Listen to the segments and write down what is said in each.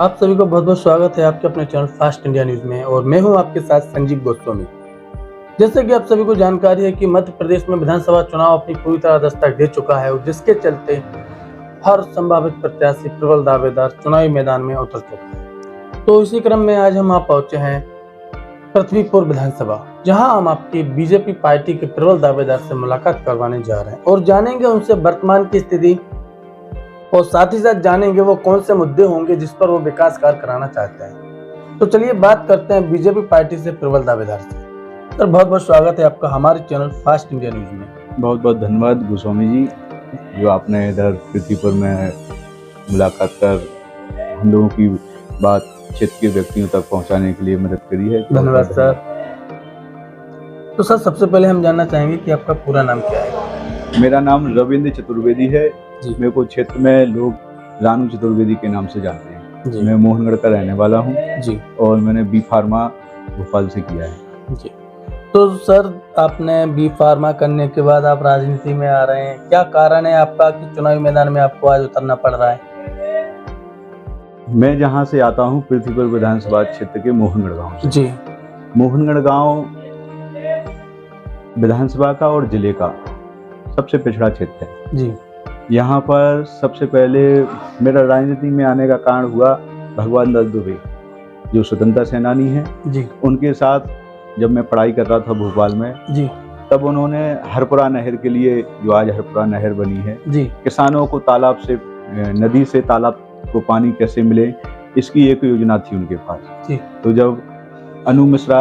आप सभी को बहुत बहुत स्वागत है आपके अपने चैनल फास्ट इंडिया न्यूज में और मैं हूं आपके साथ संजीव गोस्वामी। जैसे कि आप सभी को जानकारी है कि मध्य प्रदेश में विधानसभा चुनाव अपनी पूरी तरह दस्तक दे चुका है और जिसके चलते हर संभावित प्रत्याशी प्रबल दावेदार चुनावी मैदान में उतर चुका है। तो इसी क्रम में आज हम आप पहुंचे हैं पृथ्वीपुर विधानसभा, जहां हम आपकी बीजेपी पार्टी के प्रबल दावेदार से मुलाकात करवाने जा रहे हैं और जानेंगे उनसे वर्तमान की स्थिति और साथ ही साथ जानेंगे वो कौन से मुद्दे होंगे जिस पर वो विकास कार्य कराना चाहते हैं। तो चलिए बात करते हैं बीजेपी पार्टी से प्रबल दावेदार से। सर बहुत बहुत स्वागत है आपका हमारे चैनल फास्ट इंडिया न्यूज में। बहुत बहुत धन्यवाद गोस्वामी जी, जो आपने इधर पृथ्वीपुर में मुलाकात कर हम लोगों की बात क्षेत्र के व्यक्तियों तक पहुंचाने के लिए मदद करी है। धन्यवाद सर। तो सर सबसे पहले हम जानना चाहेंगे कि आपका पूरा नाम क्या है? मेरा नाम रविंद्र चतुर्वेदी है। मेरे को क्षेत्र में लोग रानू चतुर्वेदी के नाम से जानते हैं। मैं मोहनगढ़ का रहने वाला हूँ जी, और मैंने बी फार्मा भोपाल से किया है जी। तो सर आपने बी फार्मा करने के बाद आप राजनीति में आ रहे हैं, क्या कारण है आपका कि चुनावी मैदान में आपको आज उतरना पड़ रहा है? मैं जहाँ से आता हूँ पृथ्वीपुर विधानसभा क्षेत्र के मोहनगढ़ गाँव से जी। मोहनगढ़ गाँव विधानसभा का और जिले का सबसे पिछड़ा क्षेत्र है जी। यहाँ पर सबसे पहले मेरा राजनीति में आने का कारण हुआ भगवान दास दुबे, जो स्वतंत्रता सेनानी हैं जी। उनके साथ जब मैं पढ़ाई कर रहा था भोपाल में जी, तब उन्होंने हरपुरा नहर के लिए, जो आज हरपुरा नहर बनी है जी, किसानों को तालाब से, नदी से तालाब को पानी कैसे मिले, इसकी एक योजना थी उनके पास जी। तो जब अनु मिश्रा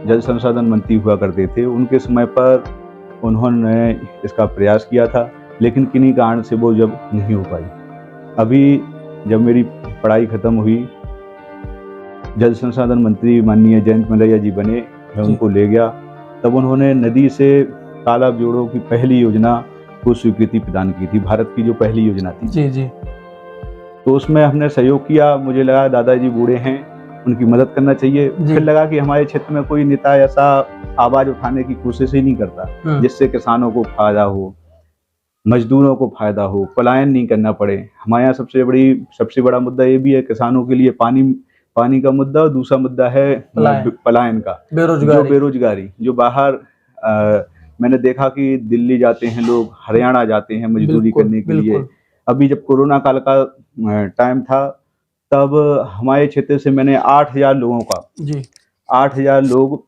जल संसाधन मंत्री हुआ करते थे, उनके समय पर उन्होंने इसका प्रयास किया था, लेकिन किन्हीं कारण से वो जब नहीं हो पाई। अभी जब मेरी पढ़ाई खत्म हुई, जल संसाधन मंत्री माननीय जयंत मलैया जी बने, मैं उनको ले गया, तब उन्होंने नदी से तालाब जोड़ों की पहली योजना को स्वीकृति प्रदान की थी, भारत की जो पहली योजना थी जी जी। तो उसमें हमने सहयोग किया। मुझे लगा दादाजी बूढ़े हैं, उनकी मदद करना चाहिए। फिर लगा कि हमारे क्षेत्र में कोई नेता ऐसा आवाज उठाने की कोशिश ही नहीं करता जिससे किसानों को फायदा हो, मजदूरों को फायदा हो, पलायन नहीं करना पड़े। हमारे यहाँ सबसे बड़ा मुद्दा ये भी है किसानों के लिए पानी का मुद्दा, और दूसरा मुद्दा है पलायन का, बेरोजगारी। जो बाहर मैंने देखा कि दिल्ली जाते हैं लोग, हरियाणा जाते हैं मजदूरी करने के लिए। अभी जब कोरोना काल का टाइम था, तब हमारे क्षेत्र से मैंने 8,000 लोगों का जी, 8,000 लोग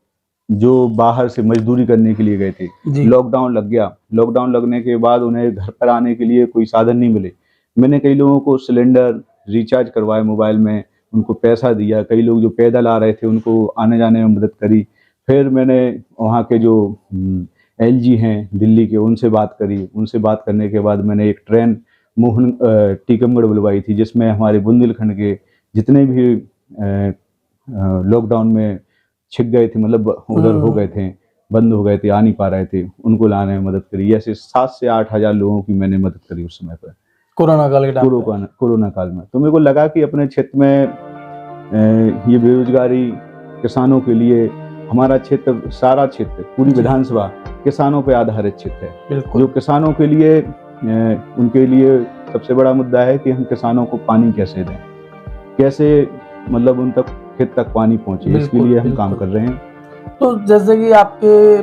जो बाहर से मजदूरी करने के लिए गए थे। लॉकडाउन लग गया, लॉकडाउन लगने के बाद उन्हें घर पर आने के लिए कोई साधन नहीं मिले। मैंने कई लोगों को सिलेंडर रिचार्ज करवाए मोबाइल में, उनको पैसा दिया। कई लोग जो पैदल आ रहे थे उनको आने जाने में मदद करी। फिर मैंने वहाँ के जो LG हैं दिल्ली के, उनसे बात करी। उनसे बात करने के बाद मैंने एक ट्रेन टीकमगढ़ बुलवाई थी, जिसमें हमारे बुंदेलखंड के जितने भी लॉकडाउन में छिप गए थे, मतलब उधर हो गए थे, बंद हो गए थे, आ नहीं पा रहे थे, उनको लाने में मदद करी। ऐसे 7 से 8,000 लोगों की मैंने मदद करी उस समय पर, कोरोना काल में। तो मेरे को लगा कि अपने क्षेत्र में ये बेरोजगारी, किसानों के लिए हमारा क्षेत्र, सारा क्षेत्र, पूरी विधानसभा किसानों पर आधारित क्षेत्र है। जो किसानों के लिए, उनके लिए सबसे बड़ा मुद्दा है कि हम किसानों को पानी कैसे दें, कैसे मतलब उन तक खेत तक पानी पहुंचे, इसके लिए हम काम कर रहे हैं। तो जैसे कि आपके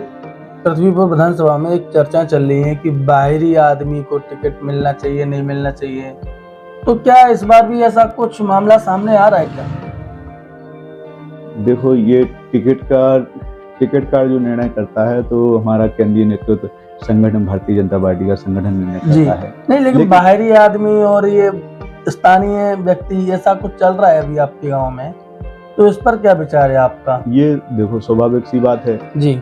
पृथ्वीपुर विधानसभा में एक चर्चा चल रही है कि बाहरी आदमी को टिकट मिलना चाहिए, नहीं मिलना चाहिए, तो क्या इस बार भी ऐसा कुछ मामला सामने आ रहा है क्या? देखो, ये टिकट का जो निर्णय करता है तो हमारा केंद्रीय नेतृत्व संगठन, भारतीय जनता पार्टी का संगठन निर्णय करता है। नहीं, लेकिन बाहरी आदमी और ये स्थानीय व्यक्ति, ऐसा कुछ चल रहा है अभी आपके गांव में, तो इस पर क्या विचार है आपका? ये देखो, स्वाभाविक सी बात है जी,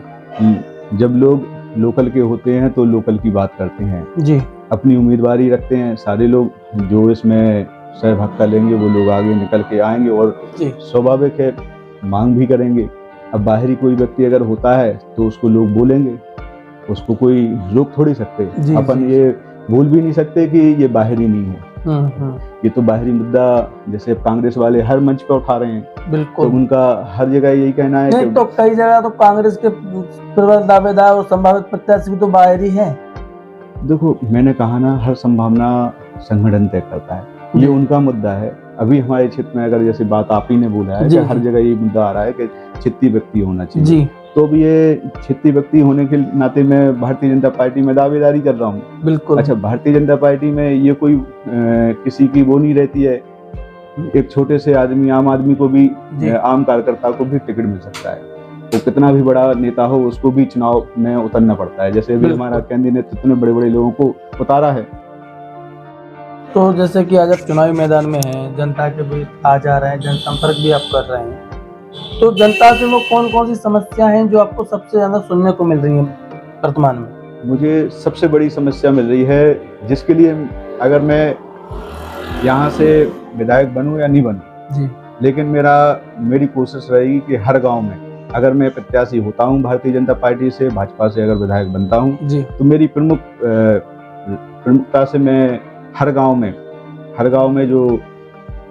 जब लोग लोकल के होते हैं तो लोकल की बात करते हैं जी, अपनी उम्मीदवारी रखते हैं। सारे लोग जो इसमें सहभागिता लेंगे वो लोग आगे निकल के आएंगे और स्वाभाविक है मांग भी करेंगे। अब बाहरी कोई व्यक्ति अगर होता है तो उसको लोग बोलेंगे, उसको कोई रोक थोड़ी सकते। अपन ये बोल भी नहीं सकते कि ये बाहरी नहीं है। ये तो बाहरी मुद्दा जैसे कांग्रेस वाले हर मंच पे उठा रहे हैं, बिल्कुल, तो उनका हर जगह यही कहना है कि तो कई जगह तो कांग्रेस के प्रबल दावेदार और संभावित प्रत्याशी भी तो बाहरी हैं। देखो, मैंने कहा ना, हर संभावना संगठन तय करता है, ये उनका मुद्दा है। अभी हमारे क्षेत्र में अगर जैसे बात आप ही ने बोला है कि हर जगह ये मुद्दा आ रहा है कि क्षेत्रीय व्यक्ति होना चाहिए जी। तो अब ये क्षेत्रीय व्यक्ति होने के नाते मैं भारतीय जनता पार्टी में दावेदारी कर रहा हूँ। बिल्कुल। अच्छा, भारतीय जनता पार्टी में ये कोई किसी की वो नहीं रहती है, एक छोटे से आदमी, आम आदमी को भी, आम कार्यकर्ता को भी टिकट मिल सकता है। तो कितना भी बड़ा नेता हो उसको भी चुनाव में उतरना पड़ता है, जैसे अभी हमारा केंद्रीय नेतृत्व ने बड़े बड़े लोगों को उतारा है। तो जैसे कि आज आप चुनावी मैदान में हैं, जनता के बीच आ जा रहे हैं, जनसंपर्क भी आप कर रहे हैं, तो जनता से वो कौन कौन सी समस्या हैं जो आपको सबसे ज्यादा सुनने को मिल रही हैं वर्तमान में? मुझे सबसे बड़ी समस्या मिल रही है, जिसके लिए अगर मैं यहाँ से विधायक बनूं या नहीं बनूं, लेकिन मेरी कोशिश रहेगी कि हर गांव में अगर मैं प्रत्याशी होता हूं भारतीय जनता पार्टी से, भाजपा से अगर विधायक बनता हूं, तो मेरी प्रमुखता से मैं हर गांव में जो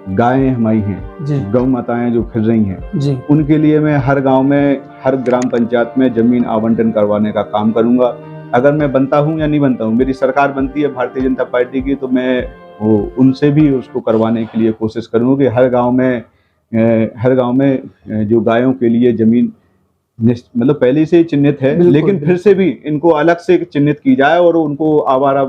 गायें हमारी हैं, गौ माताएं जो फिर रही हैं, उनके लिए मैं हर गांव में, हर ग्राम पंचायत में जमीन आवंटन करवाने का काम करूंगा। अगर मैं बनता हूं या नहीं बनता हूं, मेरी सरकार बनती है भारतीय जनता पार्टी की, तो मैं उनसे भी उसको करवाने के लिए कोशिश करूंगा कि हर गांव में जो गायों के लिए जमीन मतलब पहले से चिन्हित है, लेकिन फिर से भी इनको अलग से चिन्हित की जाए और उनको आवारा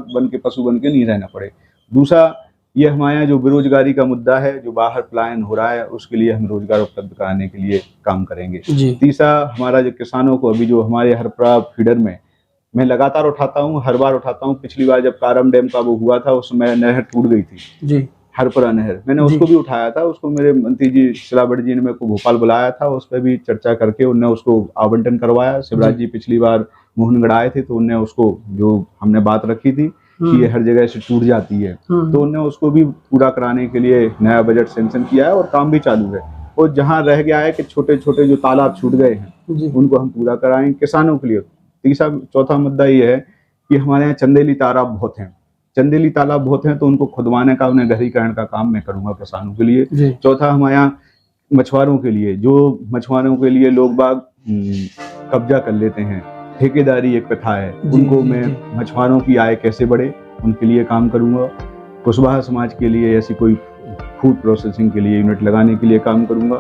पशु बन के नहीं रहना पड़े। दूसरा, ये हमारे यहाँ जो बेरोजगारी का मुद्दा है, जो बाहर पलायन हो रहा है, उसके लिए हम रोजगार उपलब्ध कराने के लिए काम करेंगे। तीसरा, हमारा जो किसानों को अभी जो हमारे हरपुरा फीडर में मैं लगातार उठाता हूँ, हर बार उठाता हूँ। पिछली बार जब कारम डैम का वो हुआ था, उसमें नहर टूट गई थी, हरपुरा नहर, मैंने उसको भी उठाया था। उसको मेरे मंत्री जी शिलावट जी ने मेरे को भोपाल बुलाया था, उस पर भी चर्चा करके उनने उसको आवंटन करवाया। शिवराज जी पिछली बार मोहनगढ़ आए थे, तो उनने उसको, जो हमने बात रखी थी कि ये हर जगह से टूट जाती है, तो उन्होंने उसको भी पूरा कराने के लिए नया बजट सैंक्शन किया है और काम भी चालू है। और जहाँ रह गया है कि छोटे छोटे जो तालाब छूट गए हैं, उनको हम पूरा कराएंगे किसानों के लिए। चौथा मुद्दा ये है कि हमारे यहाँ चंदेली तालाब बहुत हैं, तो उनको खुदवाने का, उन्हें गहरीकरण का काम मैं करूंगा किसानों के लिए। चौथा, हमारे यहाँ मछुआरों के लिए, जो मछुआरों के लिए लोग बाग कब्जा कर लेते हैं, ठेकेदारी एक प्रथा है, उनको मैं मछुआरों की आय कैसे बढ़े उनके लिए काम करूंगा। कुशवाहा समाज के लिए ऐसी कोई फूड प्रोसेसिंग के लिए यूनिट लगाने के लिए काम करूंगा।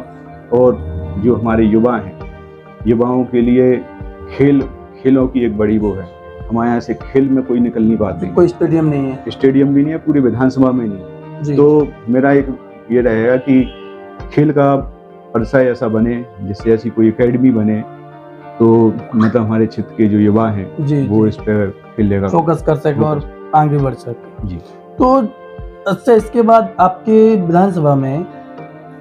और जो हमारे युवा हैं, युवाओं के लिए खेलों की एक बड़ी वो है, हमारे यहाँ से खेल में कोई निकल नहीं पाते, कोई स्टेडियम नहीं है, स्टेडियम भी नहीं है, पूरी विधानसभा में नहीं। तो मेरा एक ये रहेगा कि खेल का परसा ऐसा बने, जिससे ऐसी कोई एकेडमी बने, तो मतलब हमारे क्षेत्र के जो युवा हैं वो इस पर खेलने का फोकस कर सके और आगे बढ़ सके। तो अच्छा, इसके बाद आपके विधानसभा में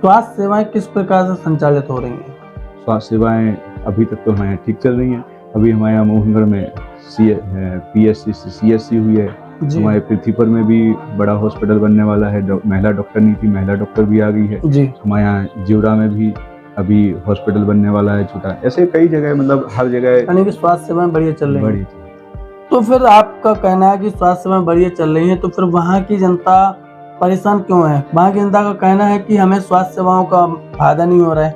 स्वास्थ्य सेवाएं किस प्रकार से संचालित हो रही हैं? स्वास्थ्य सेवाएं अभी तक तो हमारे ठीक चल रही हैं। अभी हमारे यहाँ मोहनगढ़ में PSC से CSC हुई है, हमारे पृथ्वीपुर में भी बड़ा हॉस्पिटल बनने वाला है, महिला डॉक्टर नहीं थी, महिला डॉक्टर भी आ गई है। हमारे यहाँ जिवरा में भी अभी हॉस्पिटल बनने वाला है छोटा। ऐसे कई जगह, मतलब हर जगह यानी कि स्वास्थ्य सेवाएं बढ़िया चल रही हैं। तो फिर आपका कहना है कि स्वास्थ्य सेवाएं बढ़िया चल रही हैं, तो फिर वहाँ की जनता परेशान क्यों है? वहाँ की जनता का कहना है कि हमें स्वास्थ्य सेवाओं का फायदा नहीं हो रहा है।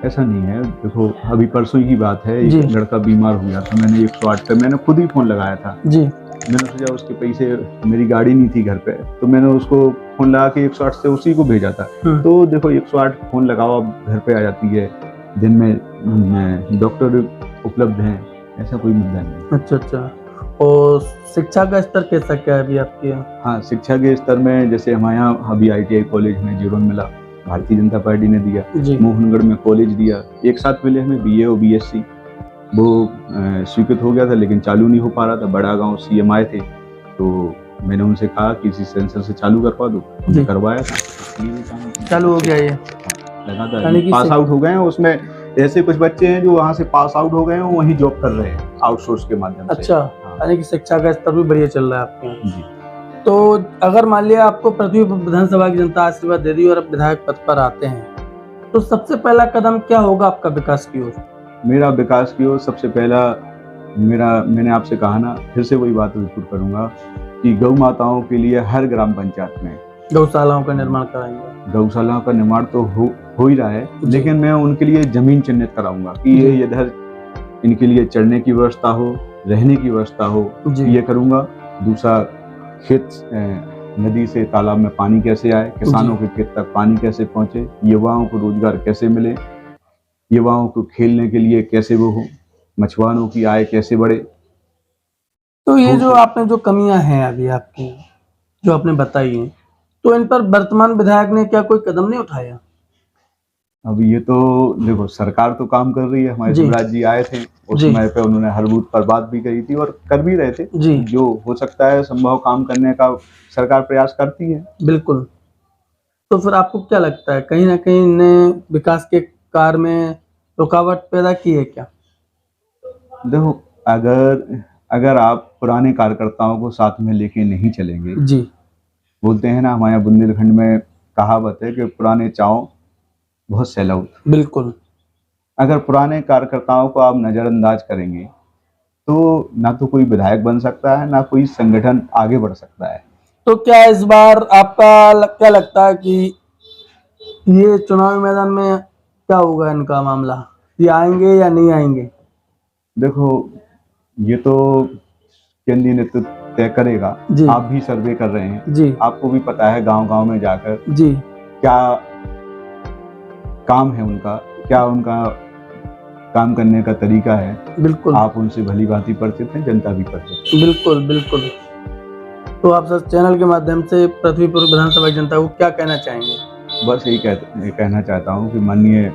ऐसा नहीं है, देखो अभी परसों की बात है, एक लड़का बीमार हो गया था, मैंने 108 पे मैंने खुद ही फोन लगाया था। मैंने सोचा उसके पैसे, मेरी गाड़ी नहीं थी घर पे, तो मैंने उसको फोन लगा के 108 से उसी को भेजा था। तो देखो 108 फोन लगाओ, अब घर पे आ जाती है, दिन में डॉक्टर उपलब्ध हैं, ऐसा कोई मुद्दा नहीं। अच्छा। और शिक्षा का स्तर कैसा क्या है अभी आपके यहाँ? हाँ, शिक्षा के स्तर में जैसे हमारे यहाँ अभी ITI कॉलेज में जीरो मिला, भारतीय जनता पार्टी ने दिया। मोहनगढ़ में कॉलेज दिया, एक साथ मिले हमें BA और BSc, वो स्वीकृत हो गया था, लेकिन चालू नहीं हो पा रहा था। बड़ा गांव CM आए थे, तो मैंने उनसे कहा कि इसी सेंसर से चालू करवा दो, उन्होंने करवाया था, चालू हो गया। ये लगातार पास आउट हो गए हैं। उसमें ऐसे कुछ बच्चे हैं जो वहाँ से पास आउट हो गए हैं, वहीं जॉब कर रहे हैं आउटसोर्स के माध्यम से। अच्छा, यानी कि शिक्षा का स्तर भी बढ़िया चल रहा है आपके यहाँ। तो अगर मान लिया आपको पृथ्वी विधानसभा की जनता आशीर्वाद दे दी और आप विधायक पद पर आते हैं, तो सबसे पहला कदम क्या होगा आपका विकास की ओर? मेरा विकास की ओर सबसे पहला, मैंने आपसे कहा ना, फिर से वही बात रिपीट करूंगा कि गौ माताओं के लिए हर ग्राम पंचायत में गौशालाओं का निर्माण कराएंगे। गौशालाओं का निर्माण तो हो ही रहा है, लेकिन मैं उनके लिए जमीन चिन्हित कराऊंगा कि ये इधर इनके लिए चढ़ने की व्यवस्था हो, रहने की व्यवस्था हो, ये करूंगा। दूसरा, खेत नदी से तालाब में पानी कैसे आए, किसानों के खेत तक पानी कैसे पहुंचे, युवाओं को रोजगार कैसे मिले, युवाओं को खेलने के लिए कैसे वो हो, मछुआरों की आय कैसे बढ़े। तो ये जो आपने जो कमियां हैं अभी आपकी जो आपने बताई हैं, तो इन पर वर्तमान विधायक ने क्या कोई कदम नहीं उठाया? अब ये तो देखो, सरकार तो काम कर रही है। हमारे जी। शिवराज जी आए थे उस जी। समय पे, उन्होंने हर बूथ पर बात भी कही थी और कर भी रहे थे। जी। जो हो सकता है संभव काम करने का सरकार प्रयास करती है। बिल्कुल। तो फिर आपको क्या लगता है कहीं ना कहीं इनने विकास के कार्य में रुकावट पैदा की है क्या? देखो, अगर आप पुराने कार्यकर्ताओं को साथ में लेके नहीं चलेंगे, जी। बोलते हैं ना हमारे यहाँ बुंदेलखंड में कहावत है कि पुराने चाव बहुत सैलाउत। बिल्कुल। अगर पुराने कार्यकर्ताओं को आप नजरअंदाज करेंगे तो ना तो कोई विधायक बन सकता है, ना कोई संगठन आगे बढ़ सकता है। तो क्या इस बार आपका क्या लगता है कि ये चुनावी मैदान में क्या होगा इनका मामला, ये आएंगे या नहीं आएंगे? देखो, ये तो केंद्रीय नेतृत्व तय करेगा। जी। आप भी सर्वे कर रहे हैं, जी। आपको भी पता है गांव-गांव में जाकर जी। क्या काम है उनका, क्या उनका काम करने का तरीका है। बिल्कुल। आप उनसे भली भांति परिचित हैं, जनता भी परिचित है। बिल्कुल बिल्कुल। तो आप सर चैनल के माध्यम से पृथ्वीपुर विधानसभा की जनता को क्या कहना चाहेंगे? बस यही कहना चाहता हूँ कि माननीय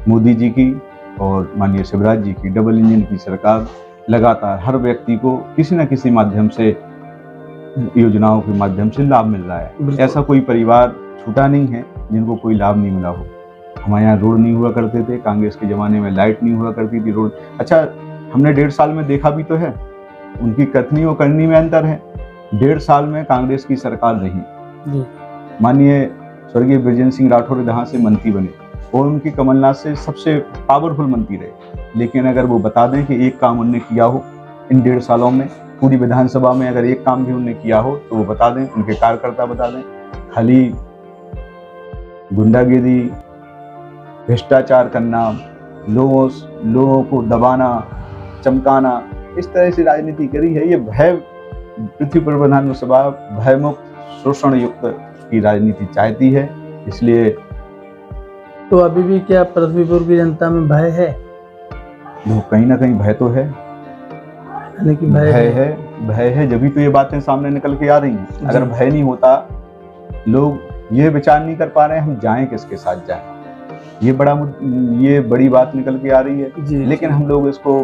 मोदी जी की और माननीय शिवराज जी की डबल इंजन की सरकार लगातार हर व्यक्ति को किसी न किसी माध्यम से, योजनाओं के माध्यम से लाभ मिल रहा है। ऐसा कोई परिवार छूटा नहीं है जिनको कोई लाभ नहीं मिला हो। हमारे यहाँ रोड नहीं हुआ करते थे, कांग्रेस के ज़माने में लाइट नहीं हुआ करती थी, रोड। अच्छा, हमने 1.5 साल में देखा भी तो है, उनकी कथनी और करनी में अंतर है। 1.5 साल में कांग्रेस की सरकार रही, माननीय स्वर्गीय बृजेंद्र सिंह राठौर यहाँ से मंत्री बने और उनकी कमलनाथ से सबसे पावरफुल मंत्री रहे। लेकिन अगर वो बता दें कि एक काम उन्होंने किया हो इन 1.5 सालों में, पूरी विधानसभा में अगर एक काम भी उन्होंने किया हो तो वो बता दें, उनके कार्यकर्ता बता दें। खाली गुंडागिरी, भ्रष्टाचार करना, लोगों को दबाना, चमकाना, इस तरह से राजनीति करी है। ये भय, पृथ्वीपुर विधानसभा भयमुक्त, शोषण युक्त की राजनीति चाहती है। इसलिए तो अभी भी क्या पृथ्वीपुर की जनता में भय है? कहीं ना कहीं भय तो है, भय है जब भी तो ये बातें सामने निकल के आ रही हैं। अगर भय नहीं होता, लोग ये विचार नहीं कर पा रहे हैं हम जाएं किसके साथ जाएं, ये बड़ी बात निकल के आ रही है। लेकिन हम लोग इसको,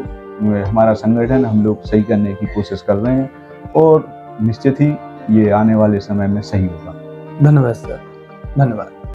हमारा संगठन, हम लोग सही करने की कोशिश कर रहे हैं और निश्चित ही ये आने वाले समय में सही होगा। धन्यवाद सर, धन्यवाद।